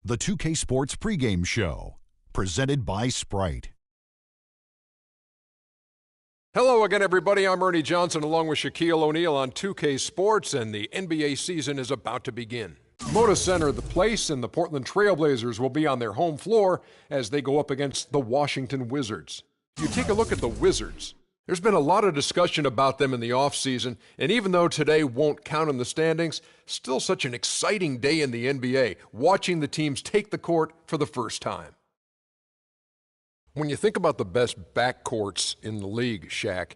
The 2K Sports pregame show, presented by Sprite. Hello again, everybody. I'm Ernie Johnson along with Shaquille O'Neal on 2K Sports, and the NBA season is about to begin. Moda Center, the place, and the Portland Trail Blazers will be on their home floor as they go up against the Washington Wizards. If you take a look at the Wizards, there's been a lot of discussion about them in the offseason, and even though today won't count in the standings, still such an exciting day in the NBA, watching the teams take the court for the first time. When you think about the best backcourts in the league, Shaq,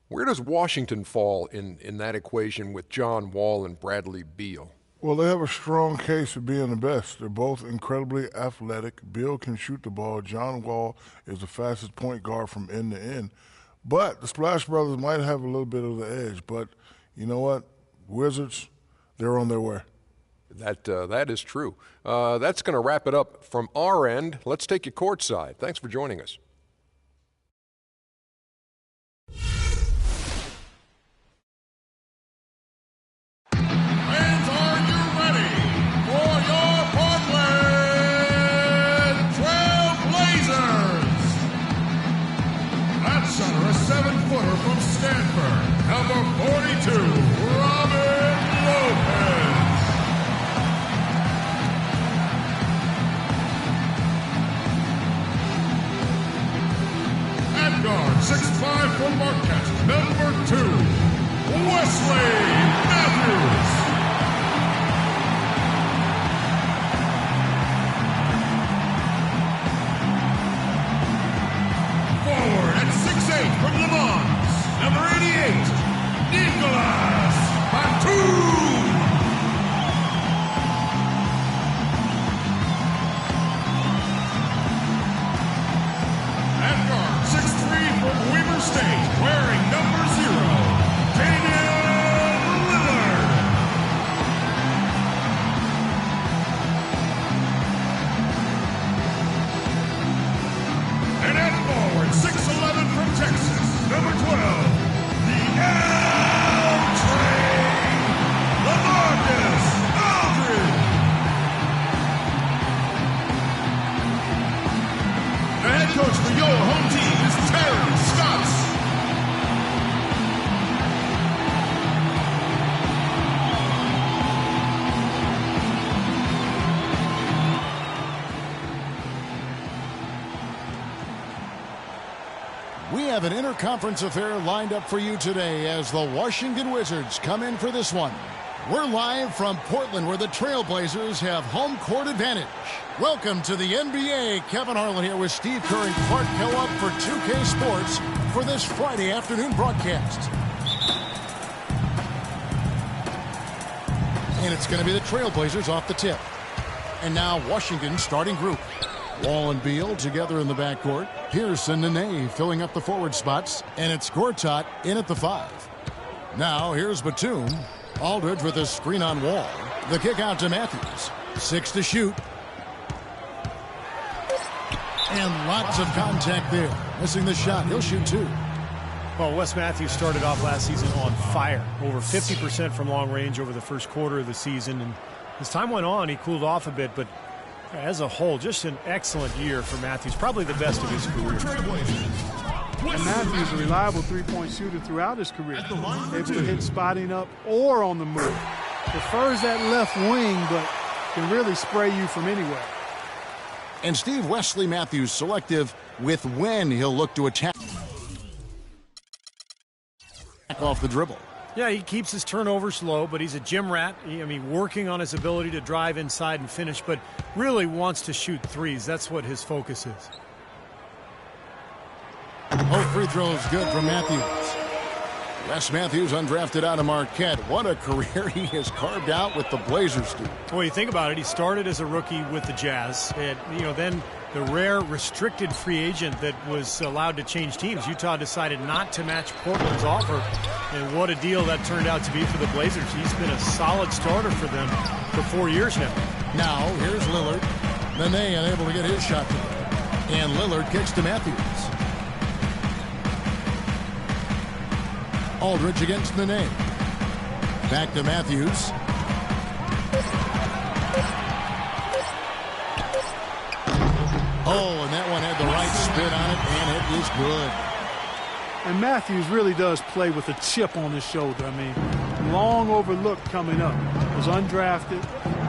where does Washington fall in that equation with John Wall and Bradley Beal? Well, they have a strong case for being the best. They're both incredibly athletic. Beal can shoot the ball. John Wall is the fastest point guard from end to end. But the Splash Brothers might have a little bit of the edge. But you know what? Wizards, they're on their way. That is true. That's going to wrap it up from our end. Let's take you courtside. Thanks for joining us. Fans, are you ready for your Portland Trail Blazers? At center, a 7-footer from Stanford, number 42, Robin Lopez. At guard, 6'5" from Marquette, number 2, Wesley Matthews. Forward at 6'8" from Le Mans, number 88, Nicolas Batum. At guard, 6'3" from Weber State, wearing number 0, Damian Lillard. And at forward, 6'11" from Texas, number 12, the L-Train, LaMarcus Aldridge. The head coach for your home team is Terry Stotts. We have an interconference affair lined up for you today as the Washington Wizards come in for this one. We're live from Portland, where the Trailblazers have home court advantage. Welcome to the NBA. Kevin Harlan here with Steve Kerr and Clark Kellogg for 2K Sports for this Friday afternoon broadcast. And it's going to be the Trailblazers off the tip. And now Washington starting group. Wall and Beal together in the backcourt. Pierce and Nene filling up the forward spots. And it's Gortat in at the 5. Now here's Batum. Aldridge with a screen on Wall. The kick out to Matthews. 6 to shoot. And lots of contact there. Missing the shot. He'll shoot 2. Well, Wes Matthews started off last season on fire. Over 50% from long range over the first quarter of the season. And as time went on, he cooled off a bit. But as a whole, just an excellent year for Matthews. Probably the best of his career. And Matthews, a reliable three-point shooter throughout his career. Able to hit spotting up or on the move. Prefers that left wing, but can really spray you from anywhere. And Steve, Wesley Matthews selective with when he'll look to attack off the dribble. Yeah, he keeps his turnovers low, but he's a gym rat. Working on his ability to drive inside and finish, but really wants to shoot threes. That's what his focus is. Both free throws good from Matthews. Wes Matthews, undrafted out of Marquette. What a career he has carved out with the Blazers, dude. Well, you think about it, he started as a rookie with the Jazz. And, then the rare restricted free agent that was allowed to change teams. Utah decided not to match Portland's offer. And what a deal that turned out to be for the Blazers. He's been a solid starter for them for 4 years now. Now, here's Lillard. Nene unable to get his shot to go. And Lillard kicks to Matthews. Aldridge against Nene. Back to Matthews. Oh, and that one had the right spin on it, and it is good. And Matthews really does play with a chip on his shoulder. I mean, long overlooked coming up. Was undrafted,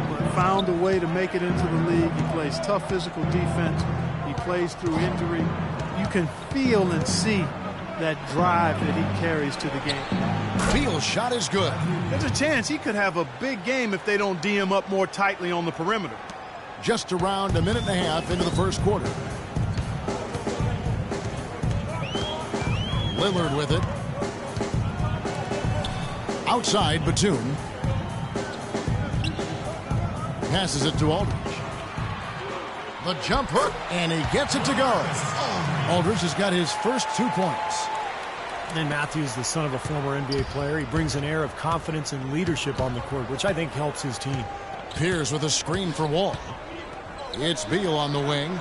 but found a way to make it into the league. He plays tough physical defense. He plays through injury. You can feel and see that drive that he carries to the game. Beal's shot is good. There's a chance he could have a big game if they don't D him up more tightly on the perimeter. Just around a minute and a half into the first quarter. Lillard with it. Outside, Batum. Passes it to Aldridge. The jump hook, and he gets it to go. Aldridge has got his first 2 points. And Matthews, the son of a former NBA player, he brings an air of confidence and leadership on the court, which I think helps his team. Pierce with a screen for Wall. It's Beal on the wing.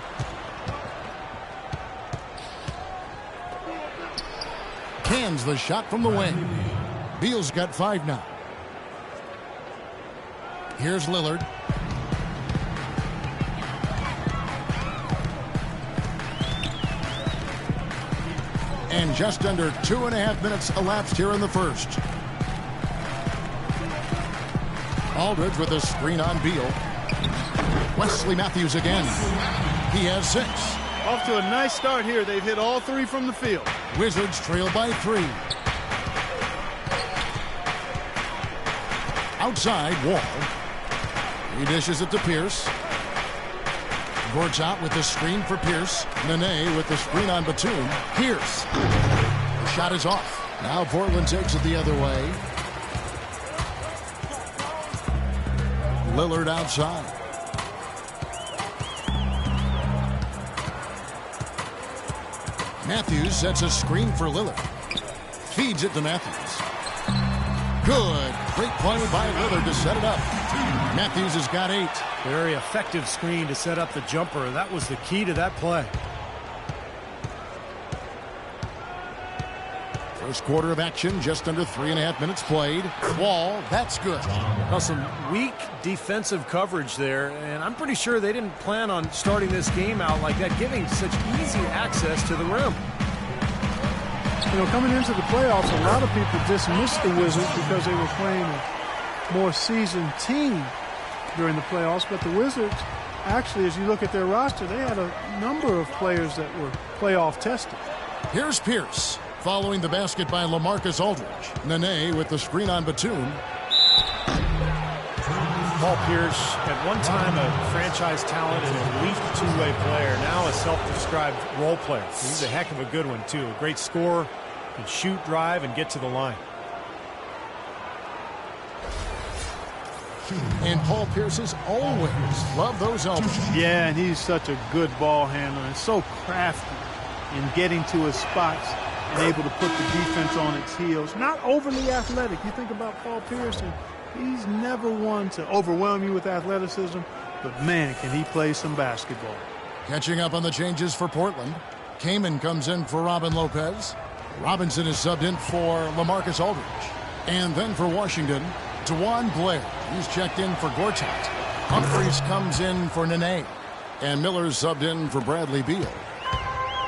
Cans the shot from the wing. Beal's got 5 now. Here's Lillard. And just under 2.5 minutes elapsed here in the first. Aldridge with a screen on Beal. Wesley Matthews again. He has 6. Off to a nice start here. They've hit all 3 from the field. Wizards trail by 3. Outside, Wall. He dishes it to Pierce. Gortat with the screen for Pierce. Nene with the screen on Batum. Pierce. The shot is off. Now Portland takes it the other way. Lillard outside. Matthews sets a screen for Lillard. Feeds it to Matthews. Good. Great play by Lillard to set it up. Matthews has got 8. Very effective screen to set up the jumper. That was the key to that play. First quarter of action, just under 3.5 minutes played. Wall, that's good. Now some weak defensive coverage there, and I'm pretty sure they didn't plan on starting this game out like that, giving such easy access to the rim. You know, coming into the playoffs, a lot of people dismissed the Wizards because they were playing a more seasoned team during the playoffs. But the Wizards, actually, as you look at their roster, they had a number of players that were playoff tested. Here's Pierce, following the basket by LaMarcus Aldridge. Nene with the screen on Batum. Paul Pierce, at one time a franchise talent and an elite two-way player, now a self-described role player. He's a heck of a good one, too. A great scorer, can shoot, drive, and get to the line. And Paul Pierce has always loved those elbows. Yeah, and he's such a good ball handler and so crafty in getting to his spots and able to put the defense on its heels. Not overly athletic. You think about Paul Pierce, and he's never one to overwhelm you with athleticism, but man, can he play some basketball. Catching up on the changes for Portland. Kaman comes in for Robin Lopez. Robinson is subbed in for LaMarcus Aldridge. And then for Washington, DeJuan Blair. He's checked in for Gortat. Humphries comes in for Nene. And Miller's subbed in for Bradley Beal.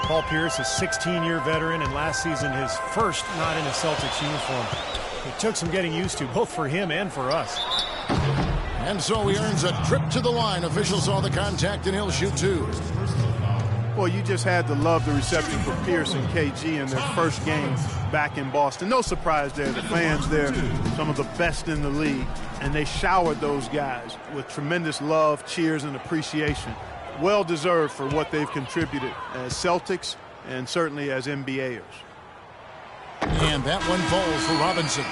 Paul Pierce, a 16-year veteran, and last season his first not in a Celtics uniform. It took some getting used to, both for him and for us. And so he earns a trip to the line. Officials saw the contact, and he'll shoot 2. Well, you just had to love the reception for Pierce and KG in their first game back in Boston. No surprise there. The fans there, some of the best in the league, and they showered those guys with tremendous love, cheers, and appreciation. Well-deserved for what they've contributed as Celtics and certainly as NBAers. And that one falls for Robinson.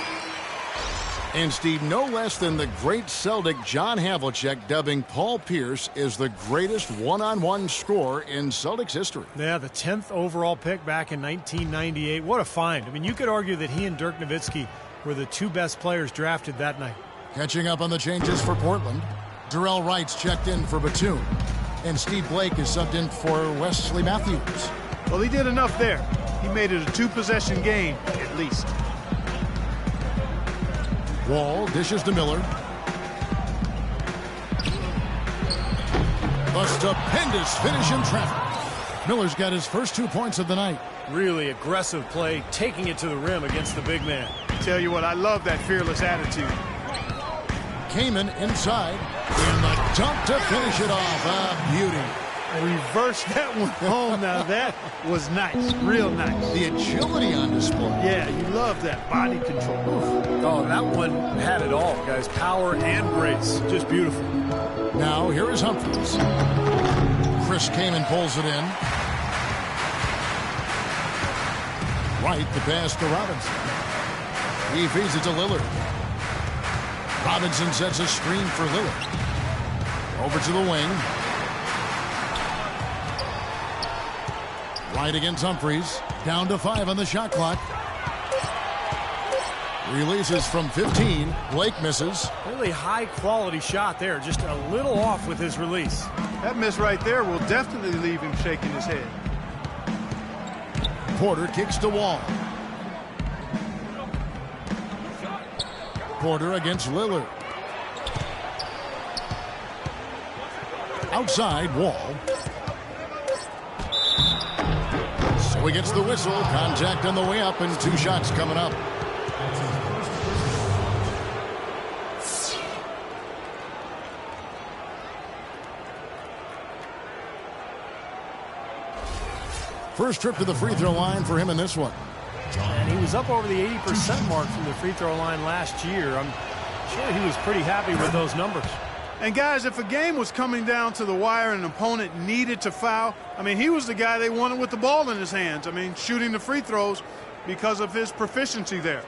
And, Steve, no less than the great Celtic John Havlicek dubbing Paul Pierce as the greatest one-on-one scorer in Celtics history. Yeah, the 10th overall pick back in 1998. What a find. I mean, you could argue that he and Dirk Nowitzki were the 2 best players drafted that night. Catching up on the changes for Portland. Darrell Wright's checked in for Batum. And Steve Blake is subbed in for Wesley Matthews. Well, he did enough there. He made it a 2-possession game, at least. Wall dishes to Miller. A stupendous finish in traffic. Miller's got his first 2 points of the night. Really aggressive play, taking it to the rim against the big man. Tell you what, I love that fearless attitude. Kaman inside, and the dunk to finish it off. A beauty. Reversed that one home. Now that was nice, real nice. The agility on display. Yeah, you love that body control. Oh, that one had it all, guys. Power and grace. Just beautiful. Now here is Humphries. Chris Kaman pulls it in. Right, the pass to Robinson. He feeds it to Lillard. Robinson sets a screen for Lillard. Over to the wing. Right against Humphries. Down to 5 on the shot clock. Releases from 15. Blake misses. Really high quality shot there. Just a little off with his release. That miss right there will definitely leave him shaking his head. Porter kicks to Wall. Porter against Lillard. Outside, Wall. So he gets the whistle. Contact on the way up, and 2 shots coming up. First trip to the free throw line for him in this one. And he was up over the 80% mark from the free throw line last year. I'm sure he was pretty happy with those numbers. And guys, if a game was coming down to the wire and an opponent needed to foul, I mean, he was the guy they wanted with the ball in his hands. I mean, shooting the free throws because of his proficiency there.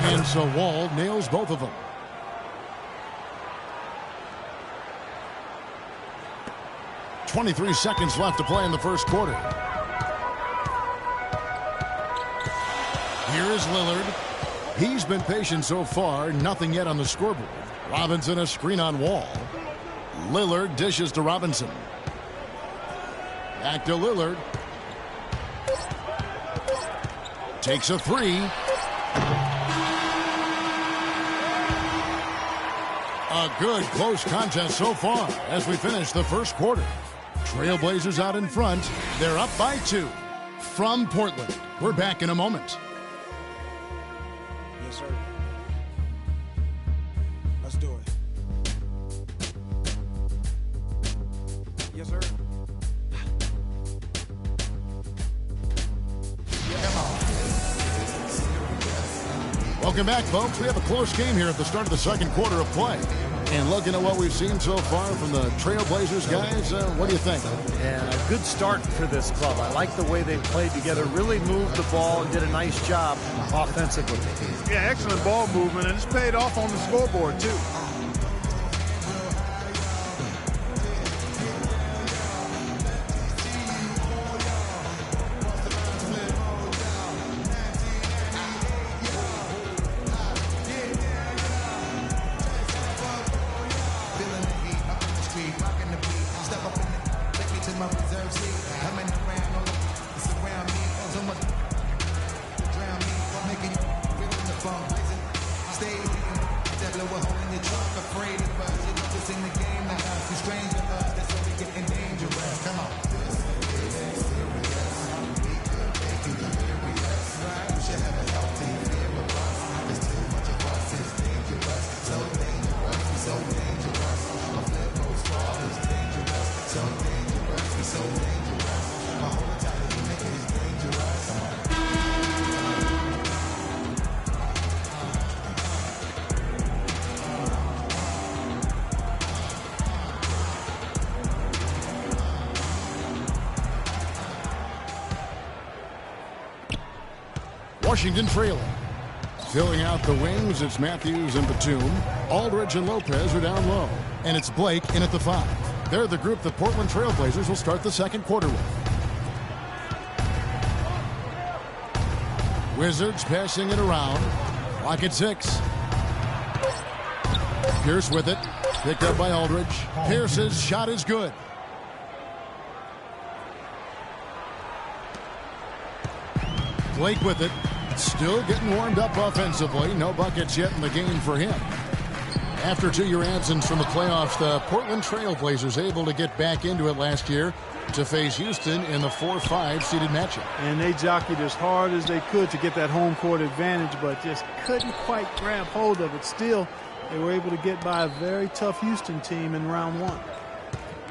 And so Wall nails both of them. .23 seconds left to play in the first quarter. Here is Lillard. He's been patient so far. Nothing yet on the scoreboard. Robinson a screen on Wall. Lillard dishes to Robinson. Back to Lillard. Takes a 3. A good close contest so far as we finish the first quarter. Trailblazers out in front. They're up by 2. From Portland, we're back in a moment. Yes, sir. Let's do it. Yes, sir. Welcome back, folks. We have a close game here at the start of the second quarter of play. And looking at what we've seen so far from the Trailblazers guys, what do you think? Yeah, a good start for this club. I like the way they played together, really moved the ball and did a nice job offensively. Yeah, excellent ball movement, and it's paid off on the scoreboard, too. Washington trailing. Filling out the wings, it's Matthews and Batum. Aldridge and Lopez are down low. And it's Blake in at the 5. They're the group the Portland Trailblazers will start the second quarter with. Wizards passing it around. Clock at 6. Pierce with it. Picked up by Aldridge. Pierce's shot is good. Blake with it. Still getting warmed up offensively. No buckets yet in the game for him. After 2-year absence from the playoffs, the Portland Trail Blazers able to get back into it last year to face Houston in the 4-5 seeded matchup. And they jockeyed as hard as they could to get that home court advantage, but just couldn't quite grab hold of it. Still, they were able to get by a very tough Houston team in round 1.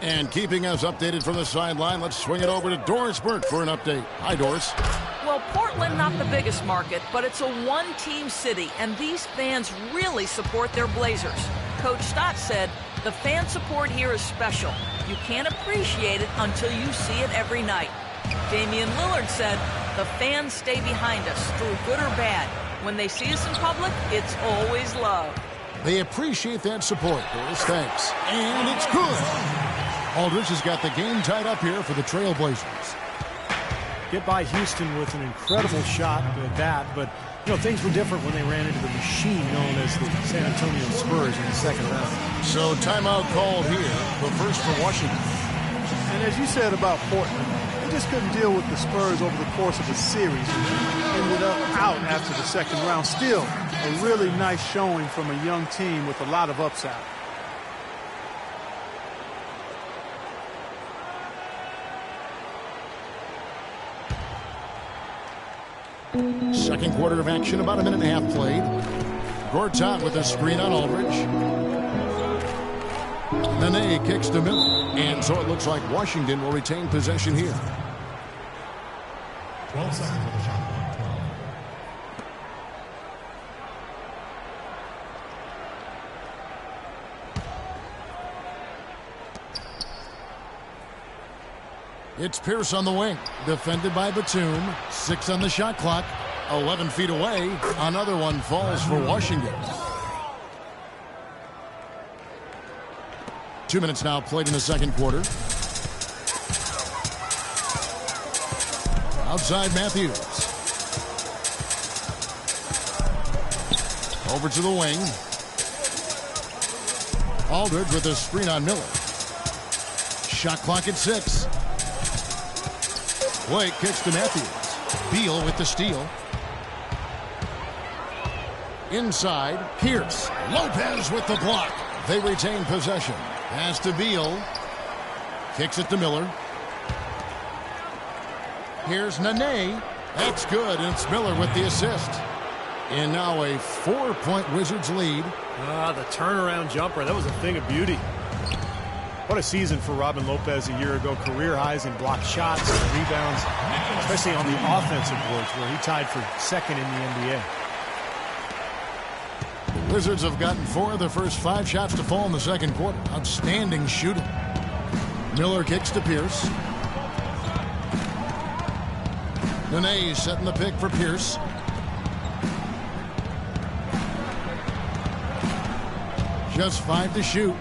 And keeping us updated from the sideline, let's swing it over to Doris Burke for an update. Hi, Doris. Well, Portland, not the biggest market, but it's a one-team city, and these fans really support their Blazers. Coach Stott said, the fan support here is special. You can't appreciate it until you see it every night. Damian Lillard said, the fans stay behind us through good or bad. When they see us in public, it's always love. They appreciate that support, Doris. Thanks. And it's good. Aldridge has got the game tied up here for the Trailblazers. Get by Houston with an incredible shot at that, but things were different when they ran into the machine known as the San Antonio Spurs in the second round. So timeout called here, but first for Washington. And as you said about Portland, they just couldn't deal with the Spurs over the course of the series. Ended up out after the second round. Still, a really nice showing from a young team with a lot of upside. Second quarter of action, about a minute and a half played. Gortat with a screen on Aldridge. Nene kicks to Miller. And so it looks like Washington will retain possession here. 12 seconds on the shot clock. 12. It's Pierce on the wing, defended by Batum. 6 on the shot clock. 11 feet away. Another one falls for Washington. 2 minutes now played in the second quarter. Outside Matthews. Over to the wing. Aldridge with a screen on Miller. Shot clock at 6. Blake kicks to Matthews. Beal with the steal. Inside, Pierce. Lopez with the block. They retain possession. Pass to Beal. Kicks it to Miller. Here's Nene. That's good, and it's Miller with the assist. And now a 4-point Wizards lead. The turnaround jumper, that was a thing of beauty. What a season for Robin Lopez a year ago. Career highs in blocked shots and rebounds, especially on the offensive boards where he tied for second in the NBA. The Wizards have gotten 4 of the first 5 shots to fall in the second quarter. Outstanding shooting. Miller kicks to Pierce. Nene setting the pick for Pierce. Just 5 to shoot.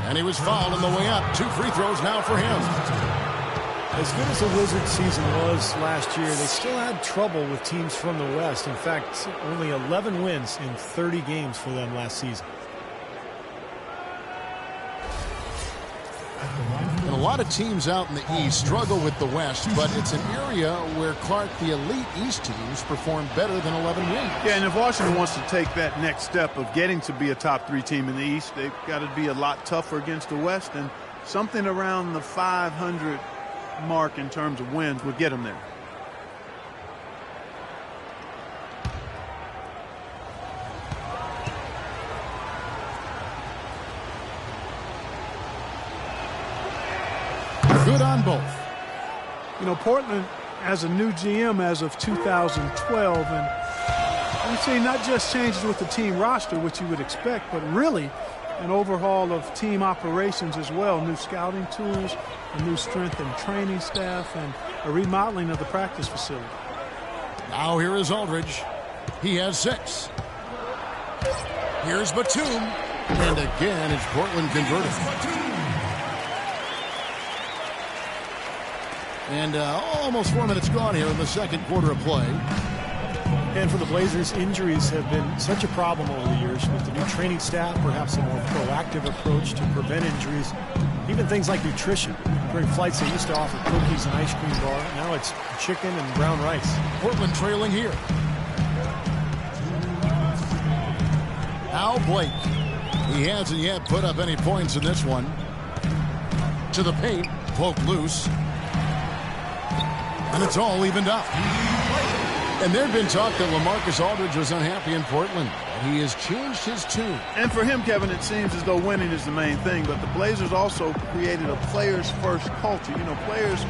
And he was fouled on the way up. 2 free throws now for him. As good as the Wizards season was last year, they still had trouble with teams from the West. In fact, only 11 wins in 30 games for them last season. And a lot of teams out in the East struggle with the West, but it's an area where, Clark, the elite East teams perform better than 11 wins. Yeah, and if Washington wants to take that next step of getting to be a top 3 team in the East, they've got to be a lot tougher against the West, and something around the 500 mark in terms of wins would get them there. Good on both. Portland has a new GM as of 2012, and you see not just changes with the team roster, which you would expect, but really an overhaul of team operations as well. New scouting tools, a new strength and training staff, and a remodeling of the practice facility. Now here is Aldridge. He has 6. Here's Batum. And again, it's Portland converted. And almost 4 minutes gone here in the second quarter of play. And for the Blazers, injuries have been such a problem over the years. With the new training staff, perhaps a more proactive approach to prevent injuries. Even things like nutrition. During flights, they used to offer cookies and ice cream bar. Now it's chicken and brown rice. Portland trailing here. Al Blake. He hasn't yet put up any points in this one. To the paint, poked loose. And it's all evened up. And there had been talk that LaMarcus Aldridge was unhappy in Portland. He has changed his tune. And for him, Kevin, it seems as though winning is the main thing. But the Blazers also created a players-first culture. You know, players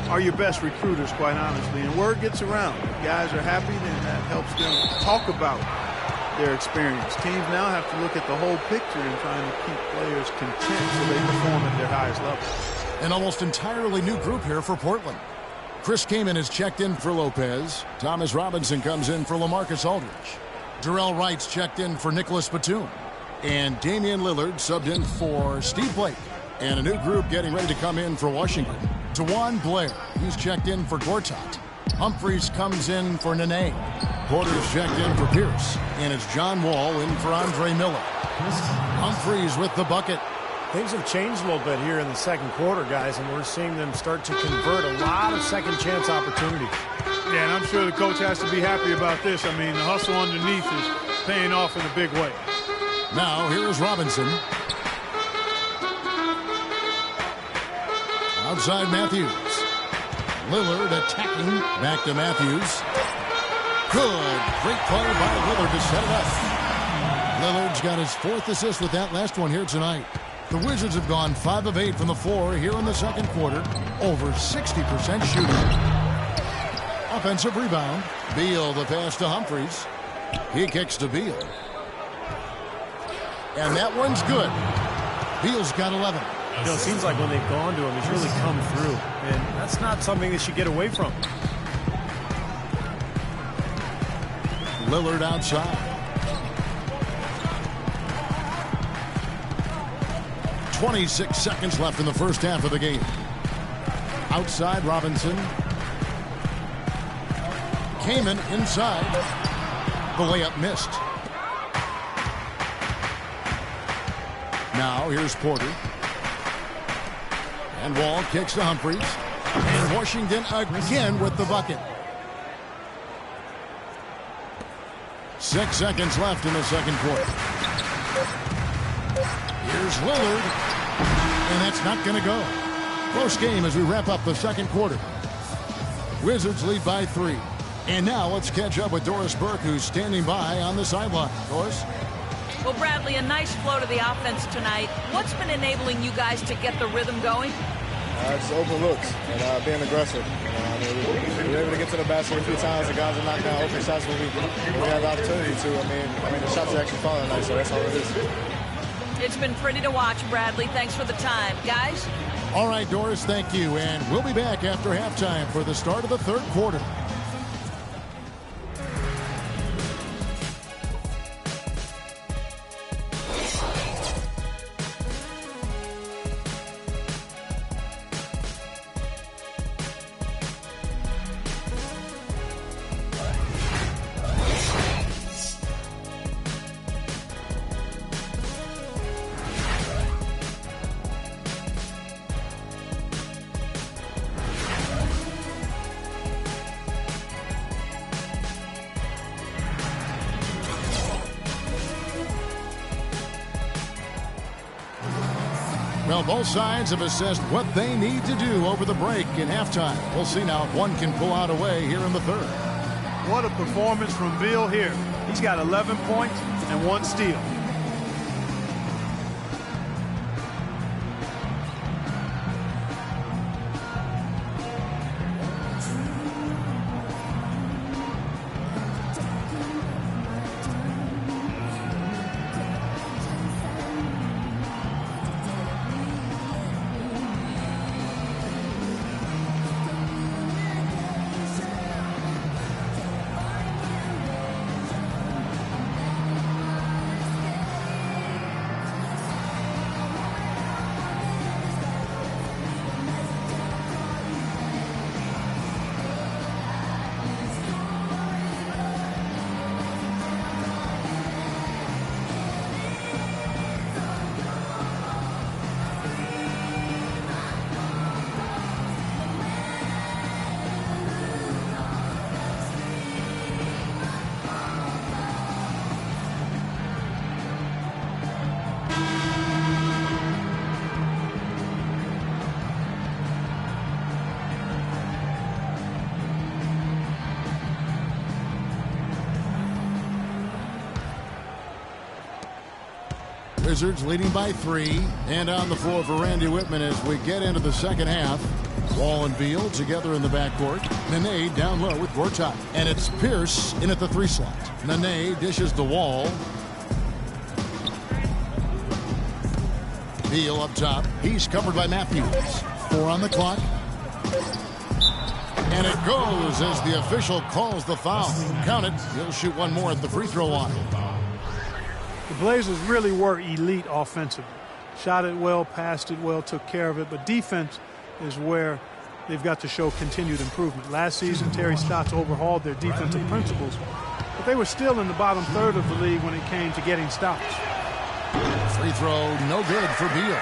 are your best recruiters, quite honestly. And word gets around. If guys are happy, then that helps them talk about their experience. Teams now have to look at the whole picture and trying to keep players content so they perform at their highest level. An almost entirely new group here for Portland. Chris Kaman is checked in for Lopez. Thomas Robinson comes in for LaMarcus Aldridge. Darrell Wright's checked in for Nicholas Batum. And Damian Lillard subbed in for Steve Blake. And a new group getting ready to come in for Washington. DeJuan Blair, he's checked in for Gortat. Humphreys comes in for Nene. Porter's checked in for Pierce. And it's John Wall in for Andre Miller. Humphreys with the bucket. Things have changed a little bit here in the second quarter, guys, and we're seeing them start to convert a lot of second chance opportunities. Yeah, and I'm sure the coach has to be happy about this. I mean, the hustle underneath is paying off in a big way. Now, here is Robinson. Outside Matthews. Lillard attacking. Back to Matthews. Good. Great play by Lillard to set it up. Lillard's got his 4th assist with that last one here tonight. The Wizards have gone 5 of 8 from the floor here in the second quarter. Over 60% shooting. Offensive rebound. Beal the pass to Humphreys. He kicks to Beal. And that one's good. Beal's got 11. You know, it seems like when they've gone to him, he's really come through. And that's not something they should get away from. Lillard outside. 26 seconds left in the first half of the game. Outside Robinson. Kaman inside. The layup missed. Now here's Porter. And Wall kicks to Humphreys. And Washington again with the bucket. 6 seconds left in the second quarter. Here's Lillard. And that's not going to go. Close game as we wrap up the second quarter. Wizards lead by 3. And now let's catch up with Doris Burke, who's standing by on the sideline. Doris? Well, Bradley, a nice flow to the offense tonight. What's been enabling you guys to get the rhythm going? Just open looks and being aggressive. We were able to get to the basket a few times. The guys are knocking down open shots when we have the opportunity to. I mean, the shots are actually falling tonight, so that's all it is. It's been pretty to watch, Bradley. Thanks for the time. Guys? All right, Doris, thank you. And we'll be back after halftime for the start of the third quarter. Well, both sides have assessed what they need to do over the break in halftime. We'll see now if one can pull out a way here in the third. What a performance from Beal here. He's got 11 points and 1 steal. Wizards leading by 3. And on the floor for Randy Whitman as we get into the second half. Wall and Beal together in the backcourt. Nene down low with Gortat. And it's Pierce in at the 3 slot. Nene dishes the Wall. Beal up top. He's covered by Matthews. 4 on the clock. And it goes as the official calls the foul. Count it. He'll shoot one more at the free throw line. The Blazers really were elite offensively. Shot it well, passed it well, took care of it. But defense is where they've got to show continued improvement. Last season, Terry Stotts overhauled their defensive principles, but they were still in the bottom third of the league when it came to getting stops. Free throw, no good for Beal.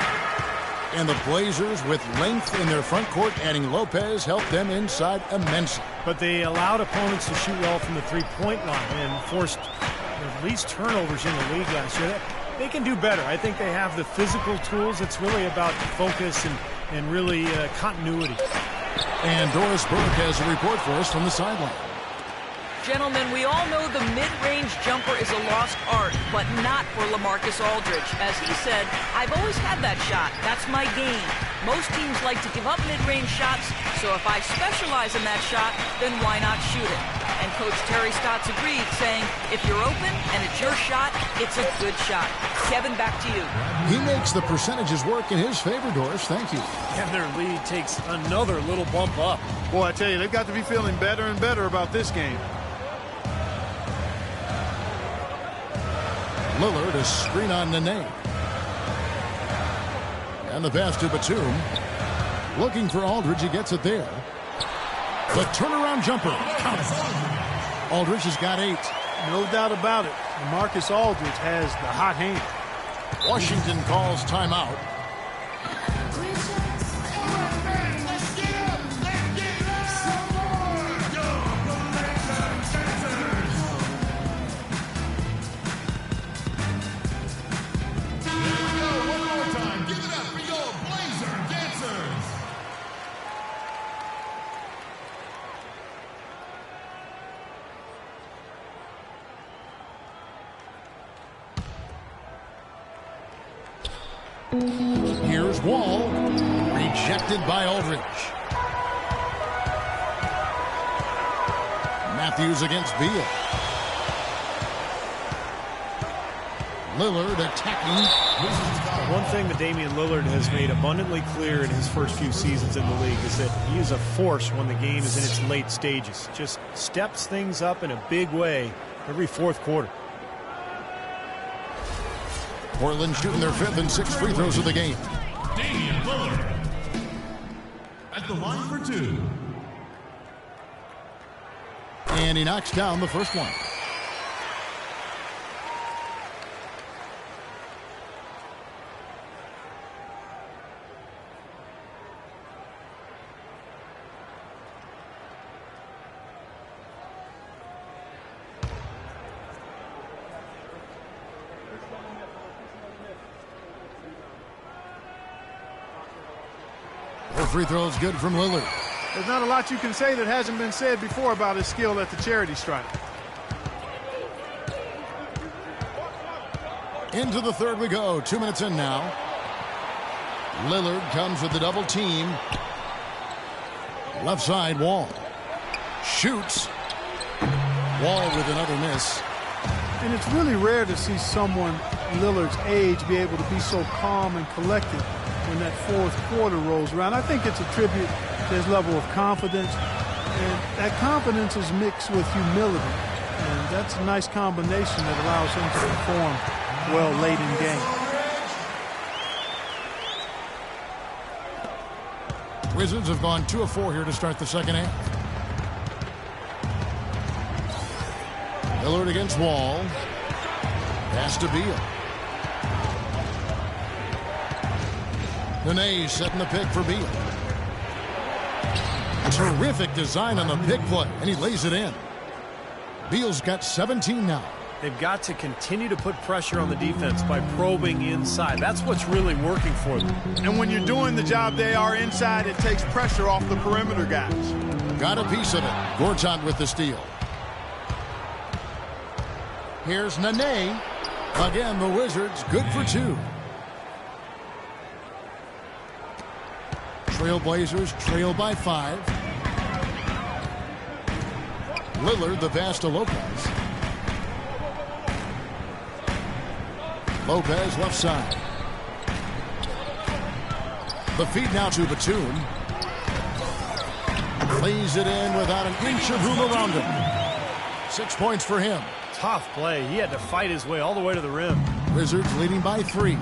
And the Blazers, with length in their front court, adding Lopez, helped them inside immensely. But they allowed opponents to shoot well from the three-point line and forced the least turnovers in the league last year. They can do better. I think they have the physical tools. It's really about focus and really continuity. And Doris Burke has a report for us from the sideline. Gentlemen, we all know the mid-range jumper is a lost art, but not for LaMarcus Aldridge. As he said, I've always had that shot. That's my game. Most teams like to give up mid-range shots, so if I specialize in that shot, then why not shoot it? And Coach Terry Stotts agreed, saying, if you're open and it's your shot, it's a good shot. Kevin, back to you. He makes the percentages work in his favor, Doris. Thank you. And their lead takes another little bump up. Boy, I tell you, they've got to be feeling better and better about this game. Lillard, a screen on Nene. And the pass to Batum. Looking for Aldridge, he gets it there. The turnaround jumper. Aldridge has got 8. No doubt about it. LaMarcus Aldridge has the hot hand. Washington calls timeout. Here's Wall, rejected by Aldridge. Matthews against Beal. Lillard attacking. One thing that Damian Lillard has made abundantly clear in his first few seasons in the league is that he is a force when the game is in its late stages. Just steps things up in a big way every fourth quarter. Portland shooting their 5th and 6th free throws of the game. Damian Lillard at the line for 2. And he knocks down the first one. Free throw is good from Lillard. There's not a lot you can say that hasn't been said before about his skill at the charity stripe. Into the third we go. 2 minutes in now. Lillard comes with the double team. Left side, Wall. Shoots. Wall with another miss. And it's really rare to see someone Lillard's age be able to be so calm and collected when that fourth quarter rolls around. I think it's a tribute to his level of confidence, and that confidence is mixed with humility, and that's a nice combination that allows him to perform well late in game. Wizards have gone 2 of 4 here to start the second half. Lillard against Wall. Pass to Beal. Nene setting the pick for Beal. Terrific design on the pick play, and he lays it in. Beal's got 17 now. They've got to continue to put pressure on the defense by probing inside. That's what's really working for them. And when you're doing the job they are inside, it takes pressure off the perimeter guys. Got a piece of it. Gortat with the steal. Here's Nene. Again, the Wizards good for 2. Trailblazers trail by 5. Lillard, the pass to Lopez. Lopez left side. The feed now to Batum. Lays it in without an inch of room around him. 6 points for him. Tough play. He had to fight his way all the way to the rim. Wizards leading by 3.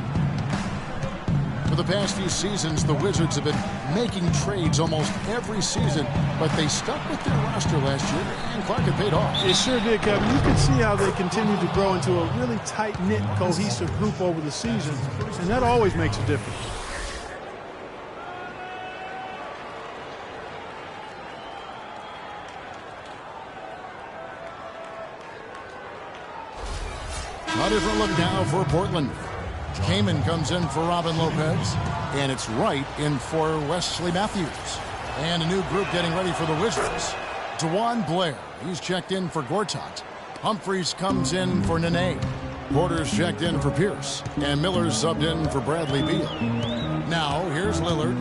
For the past few seasons, the Wizards have been making trades almost every season, but they stuck with their roster last year, and Clark, it paid off. It sure did, Kevin. You can see how they continue to grow into a really tight-knit, cohesive group over the season, and that always makes a difference. A different look now for Portland. Kaman comes in for Robin Lopez, and it's Wright in for Wesley Matthews. And a new group getting ready for the Wizards. DeJuan Blair, he's checked in for Gortat. Humphries comes in for Nene. Porter's checked in for Pierce. And Miller's subbed in for Bradley Beal. Now, here's Lillard.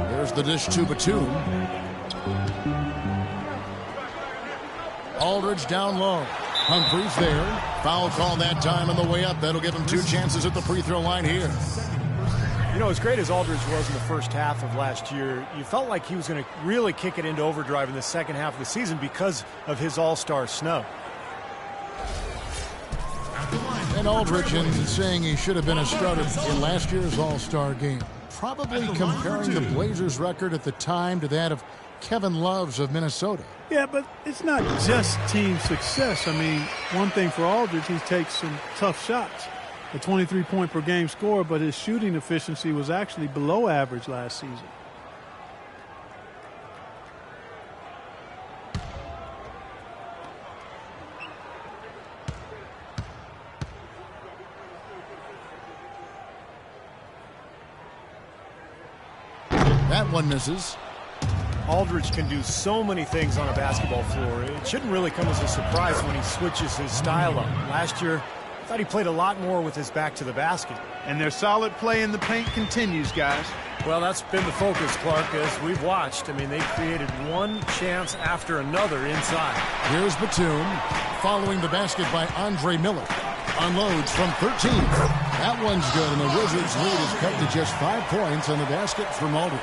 Here's the dish to Batum. Aldridge down low. Humphries there. Foul call that time on the way up. That'll give him 2 chances at the free throw line here. You know, as great as Aldridge was in the first half of last year, you felt like he was going to really kick it into overdrive in the second half of the season because of his all-star snub. And Aldridge, in saying he should have been a starter in last year's all-star game, probably comparing the Blazers' record at the time to that of Kevin Love's of Minnesota. Yeah, but it's not just team success. I mean, one thing for Aldridge, he takes some tough shots. A 23-point per game score, but his shooting efficiency was actually below average last season. That one misses. Aldridge can do so many things on a basketball floor. It shouldn't really come as a surprise when he switches his style up. Last year, I thought he played a lot more with his back to the basket. And their solid play in the paint continues, guys. Well, that's been the focus, Clark, as we've watched. I mean, they created one chance after another inside. Here's Batum, following the basket by Andre Miller. Unloads from 13. That one's good, and the Wizards' lead is cut to just 5 points on the basket from Aldridge.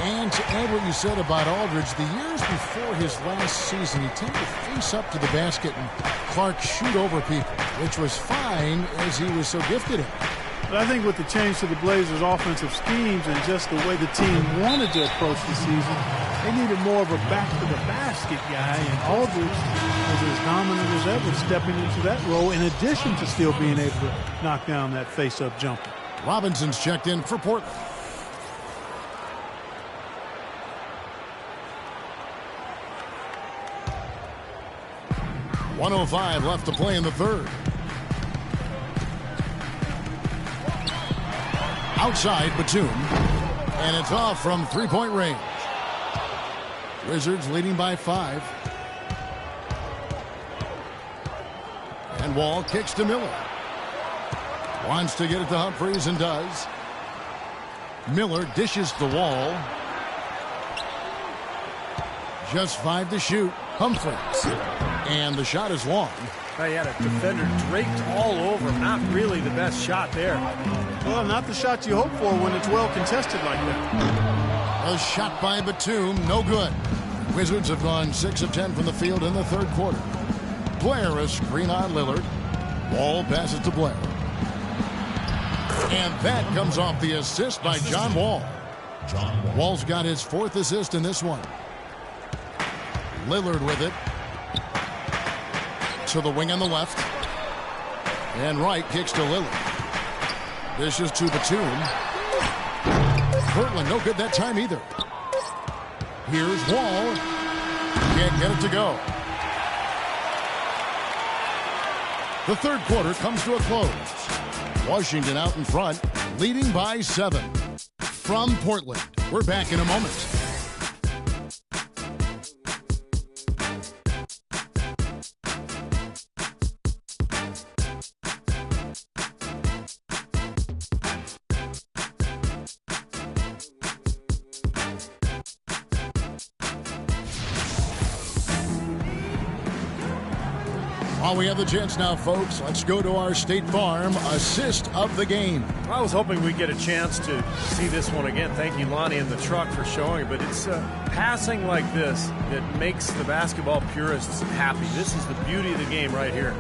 And to add what you said about Aldridge, the years before his last season, he tended to face up to the basket and Clark shoot over people, which was fine as he was so gifted in. But I think with the change to the Blazers' offensive schemes and just the way the team wanted to approach the season, they needed more of a back-to-the-basket guy, and Aldridge was as dominant as ever, stepping into that role in addition to still being able to knock down that face-up jumper. Robinson's checked in for Portland. .105 left to play in the third. Outside Batum, and it's off from three-point range. Wizards leading by 5. And Wall kicks to Miller. Wants to get it to Humphries and does. Miller dishes the Wall. Just 5 to shoot. Humphries. And the shot is long. He had a defender draped all over him. Not really the best shot there. Well, not the shot you hope for when it's well contested like that. A shot by Batum, no good. Wizards have gone 6 of 10 from the field in the third quarter. Blair, a screen on Lillard. Wall passes to Blair. And that comes off the assist by John Wall. Wall's got his 4th assist in this one. Lillard with it. To the wing on the left. And Wright kicks to Lillard. This is to Batum. Portland no good that time either. Here's Wall. Can't get it to go. The third quarter comes to a close. Washington out in front, leading by 7. From Portland, we're back in a moment. While we have the chance now, folks, let's go to our State Farm assist of the game. I was hoping we'd get a chance to see this one again. Thank you, Lonnie and the truck, for showing it. But it's passing like this that makes the basketball purists happy. This is the beauty of the game right here.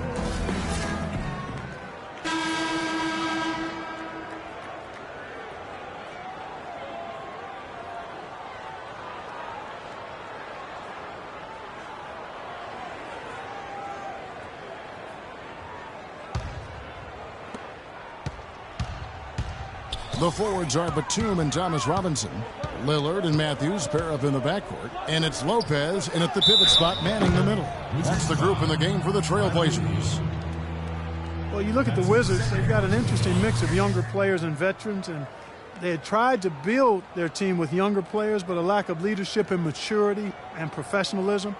The forwards are Batum and Thomas Robinson. Lillard and Matthews pair up in the backcourt. And it's Lopez in at the pivot spot manning the middle. That's the group in the game for the Trailblazers. Well, you look at the Wizards, they've got an interesting mix of younger players and veterans, and they had tried to build their team with younger players, but a lack of leadership and maturity and professionalism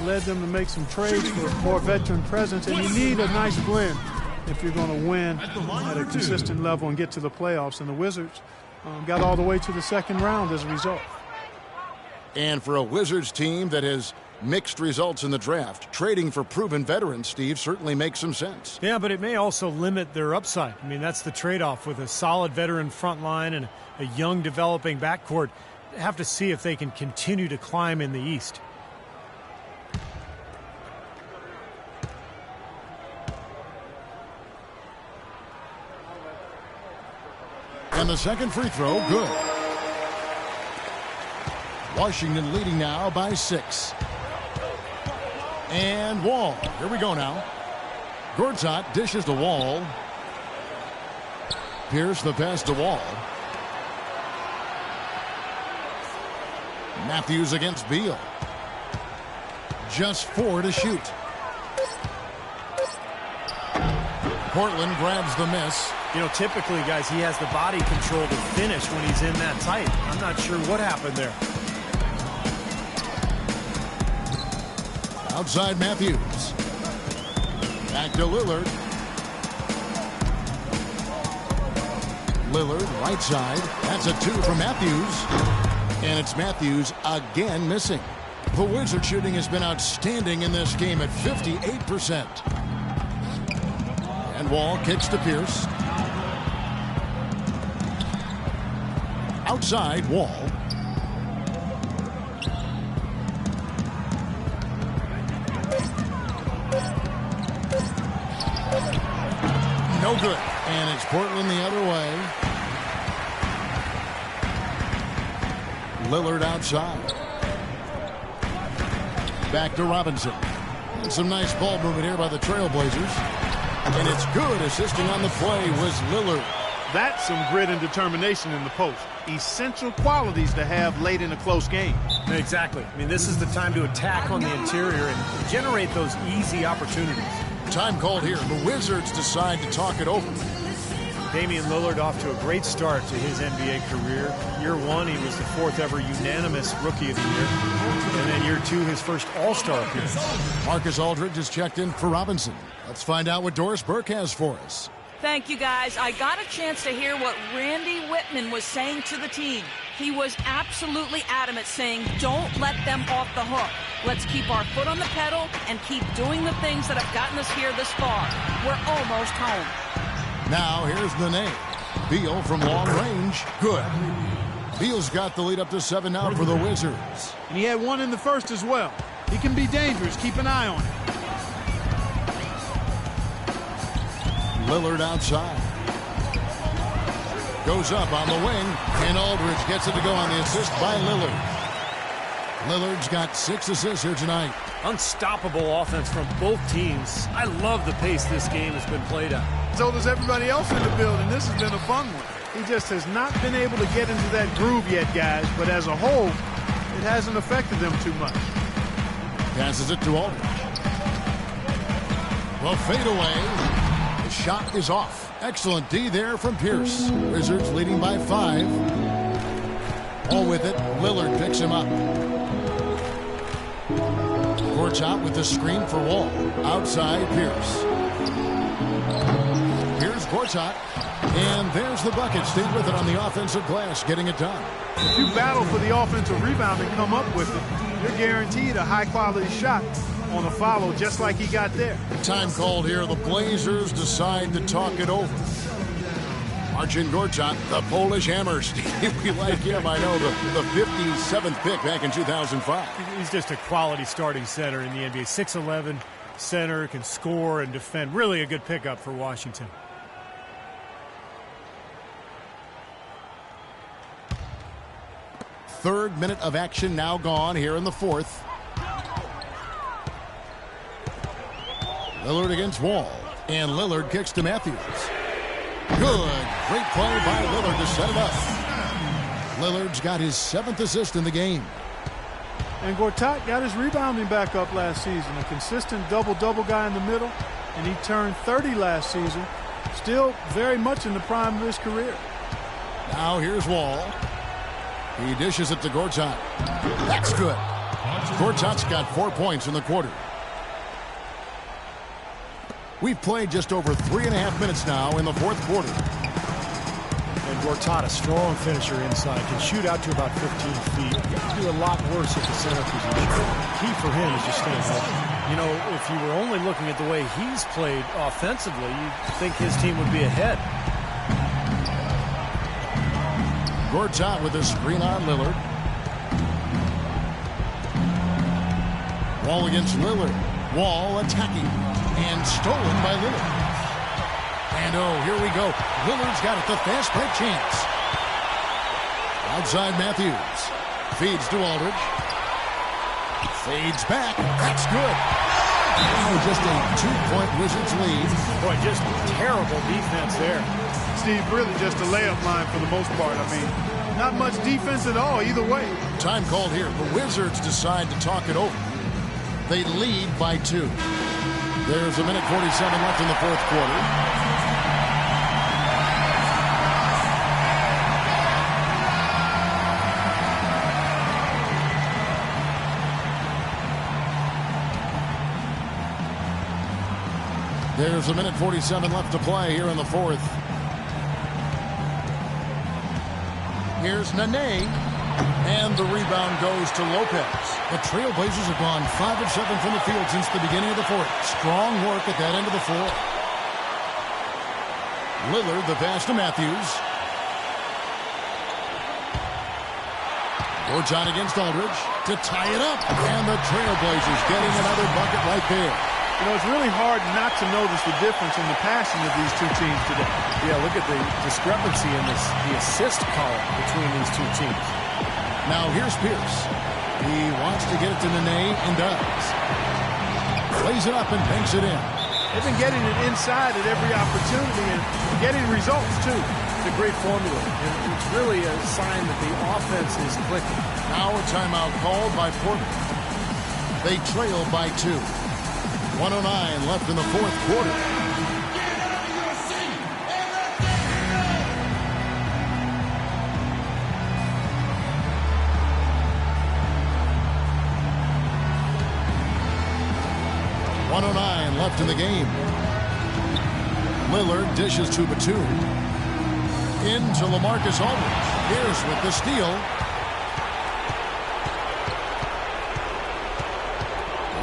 led them to make some trades for more veteran presence, and you need a nice blend if you're going to win at a consistent level and get to the playoffs. And the Wizards got all the way to the second round as a result. And for a Wizards team that has mixed results in the draft, trading for proven veterans, Steve, certainly makes some sense. Yeah, but it may also limit their upside. I mean, that's the trade-off with a solid veteran front line and a young developing backcourt. Have to see if they can continue to climb in the East. And the second free throw, good. Washington leading now by 6. And Wall. Here we go now. Gortat dishes to Wall. Pierce the pass to Wall. Matthews against Beal. Just 4 to shoot. Portland grabs the miss. You know, typically, guys, he has the body control to finish when he's in that tight. I'm not sure what happened there. Outside Matthews. Back to Lillard. Lillard, right side. That's a 2 from Matthews. And it's Matthews again missing. The Wizard shooting has been outstanding in this game at 58%. And Wall kicks to Pierce. Outside, Wall. No good. And it's Portland the other way. Lillard outside. Back to Robinson. And some nice ball movement here by the Trailblazers. And it's good. Assisting on the play was Lillard. That's some grit and determination in the post. Essential qualities to have late in a close game. Exactly. I mean, this is the time to attack on the interior and generate those easy opportunities. Time called here. The Wizards decide to talk it over. Damian Lillard off to a great start to his NBA career. Year 1, he was the 4th ever unanimous Rookie of the Year. And then year 2, his first All-Star appearance. Marcus Aldridge is checked in for Robinson. Let's find out what Doris Burke has for us. Thank you, guys. I got a chance to hear what Randy Whitman was saying to the team. He was absolutely adamant, saying, don't let them off the hook. Let's keep our foot on the pedal and keep doing the things that have gotten us here this far. We're almost home. Now, here's Nene. Beal from long range. Good. Beal's got the lead up to 7 now for the Wizards. And he had 1 in the first as well. He can be dangerous. Keep an eye on him. Lillard outside. Goes up on the wing, and Aldridge gets it to go on the assist by Lillard. Lillard's got 6 assists here tonight. Unstoppable offense from both teams. I love the pace this game has been played at. So does everybody else in the building. This has been a fun one. He just has not been able to get into that groove yet, guys. But as a whole, it hasn't affected them too much. Passes it to Aldridge. The fadeaway. The shot is off. Excellent D there from Pierce. Wizards leading by 5. All with it. Lillard picks him up. Gortat with the screen for Wall. Outside Pierce. Here's Gortat. And there's the bucket. Stay with it on the offensive glass, getting it done. If you battle for the offensive rebound and come up with it, you're guaranteed a high-quality shot. on a follow just like he got there. Time called here. The Blazers decide to talk it over. Marcin Gortat, the Polish hammer. Steve, we like him. I know the 57th pick back in 2005. He's just a quality starting center in the NBA. 6'11", center, can score and defend. Really a good pickup for Washington. Third minute of action now gone here in the fourth. Lillard against Wall. And Lillard kicks to Matthews. Good. Great play by Lillard to set it up. Lillard's got his 7th assist in the game. And Gortat got his rebounding back up last season. A consistent double-double guy in the middle. And he turned 30 last season. Still very much in the prime of his career. Now here's Wall. He dishes it to Gortat. That's good. Gortat's got 4 points in the quarter. We've played just over 3.5 minutes now in the fourth quarter. And Gortat, a strong finisher inside, can shoot out to about 15 feet. Do a lot worse at the center position. Key for him is just staying healthy. You know, if you were only looking at the way he's played offensively, you'd think his team would be ahead. Gortat with a screen on Lillard. Wall against Lillard. Wall attacking. And stolen by Lillard. And oh, here we go. Lillard's got it. The fast break chance. Outside Matthews. Feeds to Aldridge. Fades back. That's good. Oh, just a 2-point Wizards lead. Boy, just terrible defense there. Steve, really just a layup line for the most part. I mean, not much defense at all either way. Time called here. The Wizards decide to talk it over. They lead by 2. There's a minute 47 left in the fourth quarter. There's a minute 47 left to play here in the fourth. Here's Nene. And the rebound goes to Lopez. The Trailblazers have gone 5 of 7 from the field since the beginning of the fourth. Strong work at that end of the floor. Lillard, the pass to Matthews. Gortat against Aldridge to tie it up. And the Trailblazers getting another bucket right there. You know, it's really hard not to notice the difference in the passing of these two teams today. Yeah, look at the discrepancy in the assist column between these two teams. Now here's Pierce. He wants to get it to Nene and does. Plays it up and banks it in. They've been getting it inside at every opportunity and getting results too. It's a great formula. And it's really a sign that the offense is clicking. Now a timeout called by Portland. They trail by 2. 1:09 left in the fourth quarter. Left in the game. Lillard dishes to Batum. Into LaMarcus Aldridge. Pierce with the steal.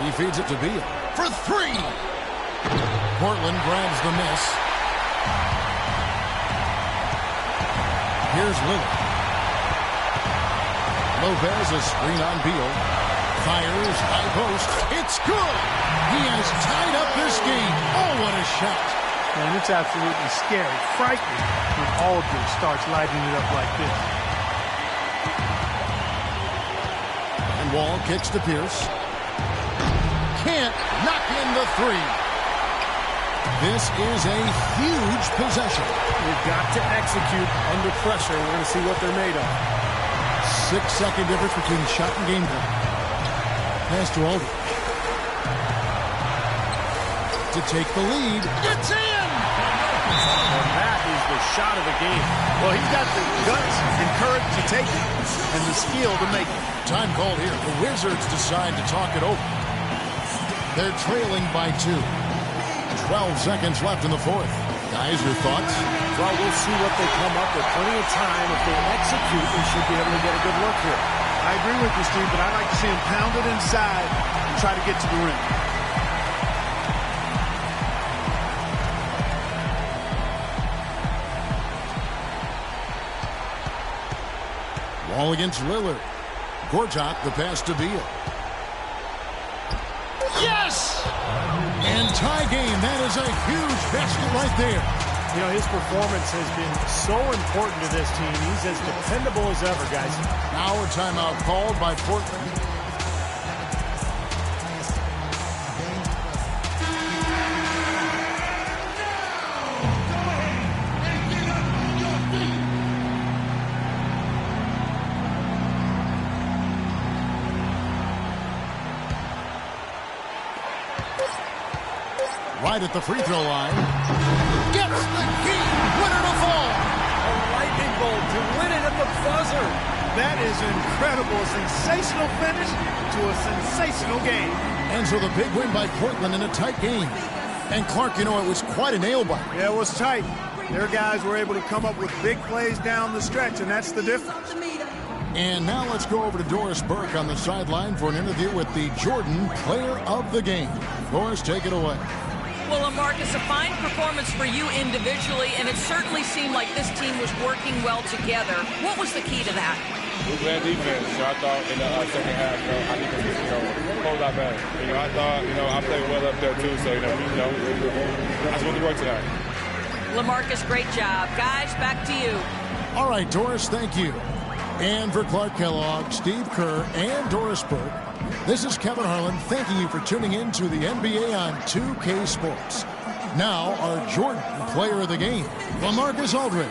He feeds it to Beal for 3. Portland grabs the miss. Here's Lillard. Lopez, a screen on Beal. Fires, high post. It's good. He has tied up this game. Oh, what a shot. And it's absolutely scary, frightening when Aldridge starts lighting it up like this. And Wall kicks to Pierce. Can't knock in the 3. This is a huge possession. We've got to execute under pressure. We're going to see what they're made of. 6-second difference between shot and game time. Pass to Aldridge. To take the lead. It's in! And that is the shot of the game. Well, he's got the guts and courage to take it and the skill to make it. Time called here. The Wizards decide to talk it over. They're trailing by 2. 12 seconds left in the fourth. Guys, your thoughts? Well, we'll see what they come up with. Plenty of time. If they execute, they should be able to get a good look here. I agree with you, Steve, but I like to see him pound it inside and try to get to the rim. Wall against Lillard. Gortat, the pass to Beal. Yes! And tie game. That is a huge basket right there. You know, his performance has been so important to this team. He's as dependable as ever, guys. Now a timeout called by Portland. Right at the free throw line. Gets the key. Winner to fall. A lightning bolt to win it at the buzzer. That is incredible. A sensational finish to a sensational game. And so the big win by Portland in a tight game. And Clark, you know, it was quite a nail-biter. Yeah, it was tight. Their guys were able to come up with big plays down the stretch, and that's the difference. And now let's go over to Doris Burke on the sideline for an interview with the Jordan Player of the Game. Doris, take it away. Well, Marcus, a fine performance for you individually, and it certainly seemed like this team was working well together. What was the key to that? We played defense. I thought in the second half, I think it was, hold out better. I thought, I played well up there too. So, I just want to work tonight. LaMarcus, great job. Guys, back to you. All right, Doris, thank you. And for Clark Kellogg, Steve Kerr, and Doris Burke, this is Kevin Harlan thanking you for tuning in to the NBA on 2K Sports. Now, our Jordan Player of the Game, LaMarcus Aldridge.